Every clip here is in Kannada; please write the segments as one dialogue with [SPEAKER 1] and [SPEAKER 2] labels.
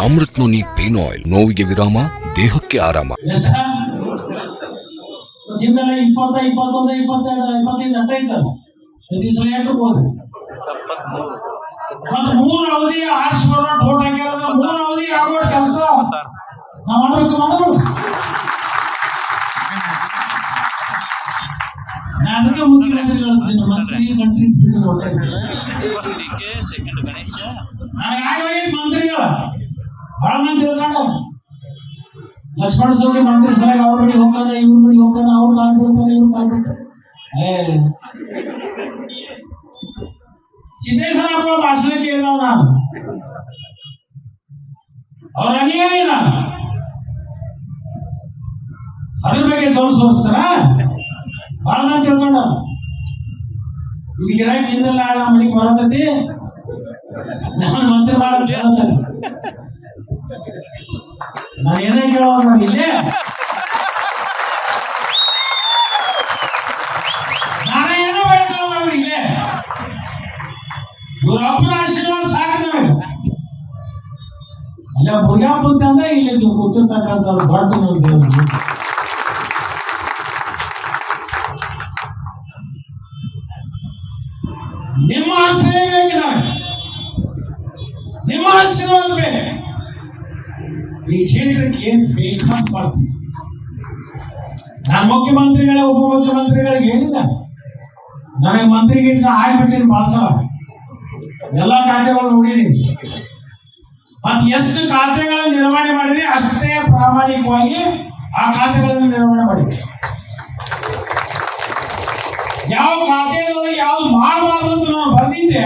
[SPEAKER 1] ಅಮೃತ್ ನೋನಿ ಪೇನ್ ಆಯಿಲ್, ನೋವಿಗೆ ವಿರಾಮ, ದೇಹಕ್ಕೆ ಆರಾಮ.
[SPEAKER 2] ಮೂರು ಅವಧಿ ಆರಿಸ್ಕೊಂಡ ಓಟ್ ಹಾಕ್ಯಾರ. ಮೂರು ಅವಧಿ ಆಗೋ ಕೆಲಸ ನಾವು ಮಾಡಬೇಕು. ಅದಕ್ಕೆ ಮುಖ್ಯಮಂತ್ರಿಗಳು ಮಂತ್ರಿಗಳ ಬಹಳ ಮಂದಿ ತಿಳ್ಕೊಂಡ ಲಕ್ಷ್ಮಣ ಸವದಿ ಮಂತ್ರಿ ಸರಿಯಾಗಿ ಅವ್ರ ಬಳಿ ಹೋಗ್ತಾನೆ, ಇವ್ರ ಬಳಿ ಹೋಗ್ತಾನೆ, ಅವ್ರು ಕಾಲ್ ಬಿಡ್ತಾನೆ, ಇವ್ರು ಕಾಲ್ ಬಿಡ್ತಾರೆ. ಸಿದ್ದೇಶ್ವರಪ್ಪ ಭಾಷಣ ಕೇಳಿದವ ನಾನು, ಅವ್ರ ಅನುಯಾಯಿ ನಾನು. ಅದ್ರ ಬಗ್ಗೆ ತೋರಿಸ್ತಾರ ಬಹಳ ಮಂದಿ ತಿಳ್ಕೊಂಡ. ಈಗ ಗಿರಾಕಿ ಹಿಂದೆಲ್ಲ ನಮ್ಮ ಮನೆಗೆ ಬರತೈತಿ, ನಮ್ಮ ಮಂತ್ರಿ ಮಾಡೋದು ಕೇಳತೈತಿ. ನಾನು ಏನೇ ಕೇಳೋದು ನಾನು ಇಲ್ಲೇ ನಾನೇ ಏನೋ ಬೇಡ್ಕೊಳ್ಳೋದು ಅವ್ರು ಇಲ್ಲೇ. ಇವ್ರೊಬ್ಬರ ಆಶೀರ್ವಾದ ಸಾಕು ನನಗೆ. ಅಲ್ಲ ಮುರುಘಾಪ್ಪ ಅಂತಂದ್ರೆ ಇಲ್ಲಿ ಕೂತಿರ್ತಕ್ಕಂಥ ದೊಡ್ಡ ದೇವರು. ನಿಮ್ಮ ಆಶ್ರಯ ಬೇಕು ನನಗೆ, ನಿಮ್ಮ ಆಶೀರ್ವಾದ ಬೇಕು. ಈ ಕ್ಷೇತ್ರಕ್ಕೆ ಏನ್ ಬೇಕಾದ್ ಮಾಡ್ತೀನಿ. ನಾನು ಮುಖ್ಯಮಂತ್ರಿಗಳ ಉಪಮುಖ್ಯಮಂತ್ರಿಗಳಿಗೆ ಹೇಳಿಲ್ಲ, ನನಗೆ ಮಂತ್ರಿಗೆ ಆಗ್ಬಿಟ್ಟಿನಿ ಬಾಳ ಸಲ. ಎಲ್ಲ ಖಾತೆಗಳು ನೋಡಿದೀನಿ. ಮತ್ತೆ ಎಷ್ಟು ಖಾತೆಗಳನ್ನು ನಿರ್ವಹಣೆ ಮಾಡಿರಿ ಅಷ್ಟೇ ಪ್ರಾಮಾಣಿಕವಾಗಿ ಆ ಖಾತೆಗಳನ್ನು ನಿರ್ವಹಣೆ ಮಾಡಿರಿ. ಯಾವ ಖಾತೆಗಳಲ್ಲಿ ಯಾವ್ದು ಮಾಡಬಾರ್ದು ಅಂತ ನಾನು ಬರೆದಿದ್ದೆ,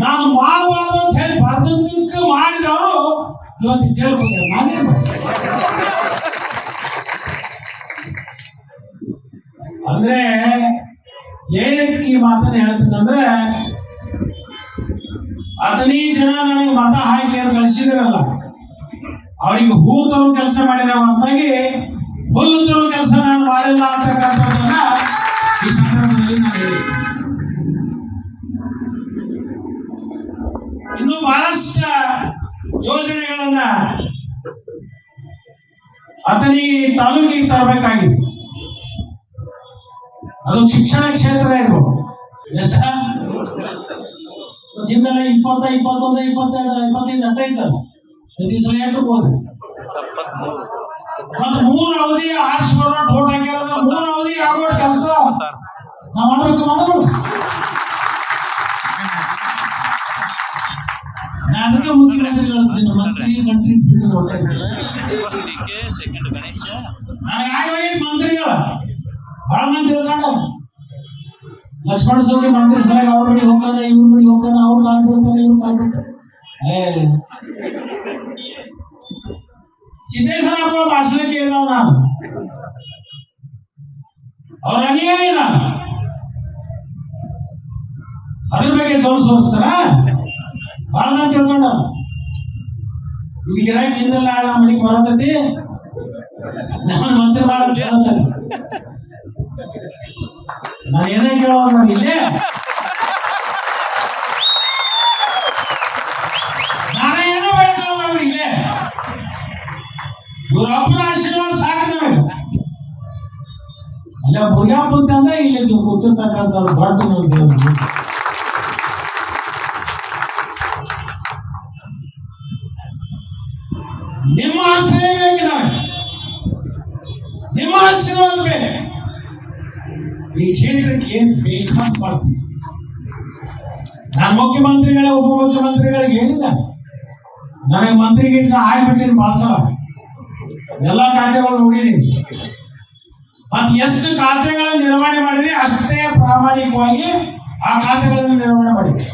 [SPEAKER 2] ನಾನು ಮಾಡಬಾರ್ದು ಅಂತ ಹೇಳಿ ಬರೆದಕ್ಕೆ ಮಾಡಿದವರು ಇವತ್ತು ಜೈಲು ಹೋಗ್ತಾರೆ. ನಾನೇ ಅಂದ್ರೆ ಏನಕ್ಕೆ ಈ ಮಾತನ್ನು ಹೇಳ್ತಿದ್ದಂದ್ರೆ, 15 ಜನ ನನಗೆ ಮತ ಹಾಕಿ ಅವ್ರು ಕಳಿಸಿದಿರಲ್ಲ, ಅವರಿಗೆ ಹೂ ತರೋ ಕೆಲಸ ಮಾಡಿದ ಹೊರತಾಗಿ ಹುಲ್ಲು ತರೋ ಕೆಲಸ ನಾನು ಮಾಡಿಲ್ಲ ಅಂತಕ್ಕಂಥದ್ದನ್ನ ಈ ಸಂದರ್ಭದಲ್ಲಿ ನಾನು ಹೇಳಿ. ಇನ್ನು ಬಹಳಷ್ಟು ಯೋಜನೆಗಳನ್ನ ಅಥಣಿ ತಾಲೂಕಿಗೆ ತರಬೇಕಾಗಿದೆ. ಅದು ಶಿಕ್ಷಣ ಕ್ಷೇತ್ರ ಇರ್ಬೋದು. ಎಷ್ಟ ಹಿಂದೆಲ್ಲ 20, 21, 22, 25 ಅಟ್ಟ ಇದ್ದಲ್ಲ, ಪ್ರತಿ ಸಲ ಇಟ್ಟಬಹುದು. ಮತ್ತೆ ಮೂರು ಅವಧಿ ಆರಿಸ್ಕೊಂಡ ಓಟ್ ಹಾಕ್ಯಾರ. ಮೂರು ಅವಧಿ ಆಗೋ ಕೆಲಸ ನಾವು ಮಾಡಬೇಕು. ಅದಕ್ಕೆ ಮುಖ್ಯಮಂತ್ರಿಗಳು ಮಂತ್ರಿಗಳ ಬಹಳ ಮಂದಿ ತಿಳ್ಕೊಂಡ. ಲಕ್ಷ್ಮಣ ಸವದಿ ಮಂತ್ರಿ ಸರಿಯಾಗಿ ಅವ್ರ ಬಳಿ ಹೋಗ್ತಾನೆ, ಇವ್ರ ಬಳಿ ಹೋಗ್ತಾನೆ, ಅವ್ರು ಕಾಲ್ ಬಿಡ್ತಾನೆ, ಇವ್ರು ಕಾಲ್ ಬಿಡ್ತಾರೆ. ಸಿದ್ದೇಶ್ವರಪ್ಪ ಭಾಷಣ ಕೇಳಿದವ ನಾನು, ಅವ್ರ ಅನುಯಾಯಿ ನಾನು. ಅದ್ರ ಬಗ್ಗೆ ತೋರಿಸ್ತಾರ ಬಹಳ ಮಂದಿ ತಿಳ್ಕೊಂಡ. ಈಗ ಗಿರಾಕಿ ಹಿಂದೆಲ್ಲ ನಮ್ಮ ಮನೆಗೆ ಬರತೈತಿ, ನಮ್ಮ ಮಂತ್ರಿ ಮಾಡೋದು ಕೇಳತೈತಿ. ನಾನು ಏನೇ ಕೇಳೋದು ನಾನು ಇಲ್ಲೇ ನಾನೇ ಏನೋ ಬೇಡ್ಕೊಳ್ಳೋದು ಅವ್ರು ಇಲ್ಲೇ. ಇವ್ರೊಬ್ಬರ ಆಶೀರ್ವಾದ ಸಾಕು ನನಗೆ. ಅಲ್ಲ ಮುರುಘಾಪ್ಪ ಅಂತಂದ್ರೆ ಇಲ್ಲಿ ಕೂತಿರ್ತಕ್ಕಂಥ ದೊಡ್ಡ ದೇವರು. ನಿಮ್ಮ ಆಶ್ರಯ ಬೇಕು ನನಗೆ, ನಿಮ್ಮ ಆಶೀರ್ವಾದ ಬೇಕು. ಈ ಕ್ಷೇತ್ರಕ್ಕೆ ಏನ್ ಬೇಕಾದ್ ಮಾಡ್ತೀನಿ. ನಾನು ಮುಖ್ಯಮಂತ್ರಿಗಳ ಉಪಮುಖ್ಯಮಂತ್ರಿಗಳಿಗೆ ಹೇಳಿಲ್ಲ, ನನಗೆ ಮಂತ್ರಿಗೆ ಆಗ್ಬಿಟ್ಟಿನಿ ಬಾಳ ಸಲ. ಎಲ್ಲ ಖಾತೆಗಳು ನೋಡಿದೀನಿ. ಮತ್ತೆ ಎಷ್ಟು ಖಾತೆಗಳನ್ನು ನಿರ್ವಹಣೆ ಮಾಡಿರಿ ಅಷ್ಟೇ ಪ್ರಾಮಾಣಿಕವಾಗಿ ಆ ಖಾತೆಗಳನ್ನು ನಿರ್ವಹಣೆ ಮಾಡಿರಿ.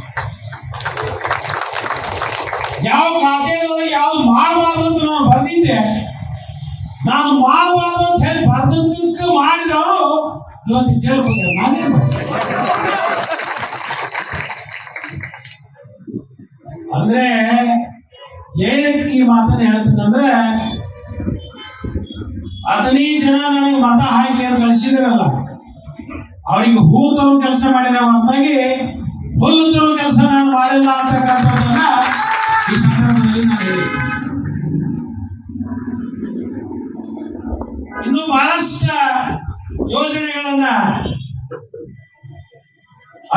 [SPEAKER 2] ಯಾವ ಖಾತೆಗಳಲ್ಲಿ ಯಾವ್ದು ಮಾಡಬಾರ್ದು ಅಂತ ನಾನು ಬರೆದಿದ್ದೆ, ನಾನು ಮಾಡಬಾರ್ದು ಅಂತ ಹೇಳಿ ಬರೆದಕ್ಕೆ ಮಾಡಿದವರು ಇವತ್ತು ಜೈಲು ಹೋಗ್ತಾರೆ. ನಾನೇ ಅಂದ್ರೆ ಏನಕ್ಕೆ ಈ ಮಾತನ್ನು ಹೇಳ್ತಿದ್ದಂದ್ರೆ, 15 ಜನ ನನಗೆ ಮತ ಹಾಕಿ ಅವ್ರು ಕಳಿಸಿದಿರಲ್ಲ, ಅವರಿಗೆ ಹೂ ತರೋ ಕೆಲಸ ಮಾಡಿದ ಹೊರತಾಗಿ ಹುಲ್ಲು ತರೋ ಕೆಲಸ ನಾನು ಮಾಡಿಲ್ಲ ಅಂತಕ್ಕಂಥದ್ದನ್ನ ಈ ಸಂದರ್ಭದಲ್ಲಿ ನಾನು ಹೇಳಿ.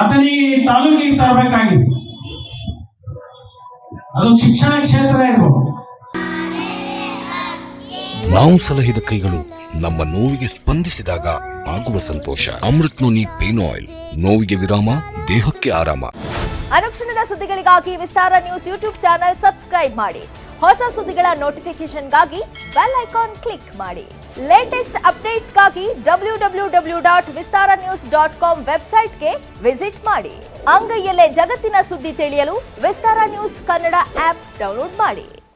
[SPEAKER 2] ಆತನಿಗೆ ತಾಲೂಕಿಗೆ ತರಬೇಕಾಗಿದೆ. ಅದು ಶಿಕ್ಷಣ ಕ್ಷೇತ್ರ ಇರ್ಬೋದು.
[SPEAKER 1] ನಾವು ಸಲಹಿದ ಕೈಗಳು ನಮ್ಮ ನೋವಿಗೆ ಸ್ಪಂದಿಸಿದಾಗ ಆಗುವ ಸಂತೋಷ. ಅಮೃತ್ ನೋನಿ ಪೇನ್ ಆಯಿಲ್, ನೋವಿಗೆ ವಿರಾಮ, ದೇಹಕ್ಕೆ ಆರಾಮ.
[SPEAKER 3] ಅನುಕ್ಷಣದ ಸುದ್ದಿಗಳಿಗಾಗಿ ವಿಸ್ತಾರ ನ್ಯೂಸ್ ಯೂಟ್ಯೂಬ್ ಚಾನೆಲ್ ಸಬ್ಸ್ಕ್ರೈಬ್ ಮಾಡಿ. ಹೊಸ ಸುದ್ದಿಗಳ ನೋಟಿಫಿಕೇಶನ್ಗಾಗಿ ಬೆಲ್ ಐಕಾನ್ ಕ್ಲಿಕ್ ಮಾಡಿ. ಲೇಟೆಸ್ಟ್ ಅಪ್ಡೇಟ್ಸ್ಗಾಗಿ www.vistaranews.com ವೆಬ್ಸೈಟ್ಗೆ ವಿಸಿಟ್ ಮಾಡಿ. ಅಂಗೈಯಲ್ಲೇ ಜಗತ್ತಿನ ಸುದ್ದಿ ತಿಳಿಯಲು ವಿಸ್ತಾರ ನ್ಯೂಸ್ ಕನ್ನಡ ಆಪ್ ಡೌನ್ಲೋಡ್ ಮಾಡಿ.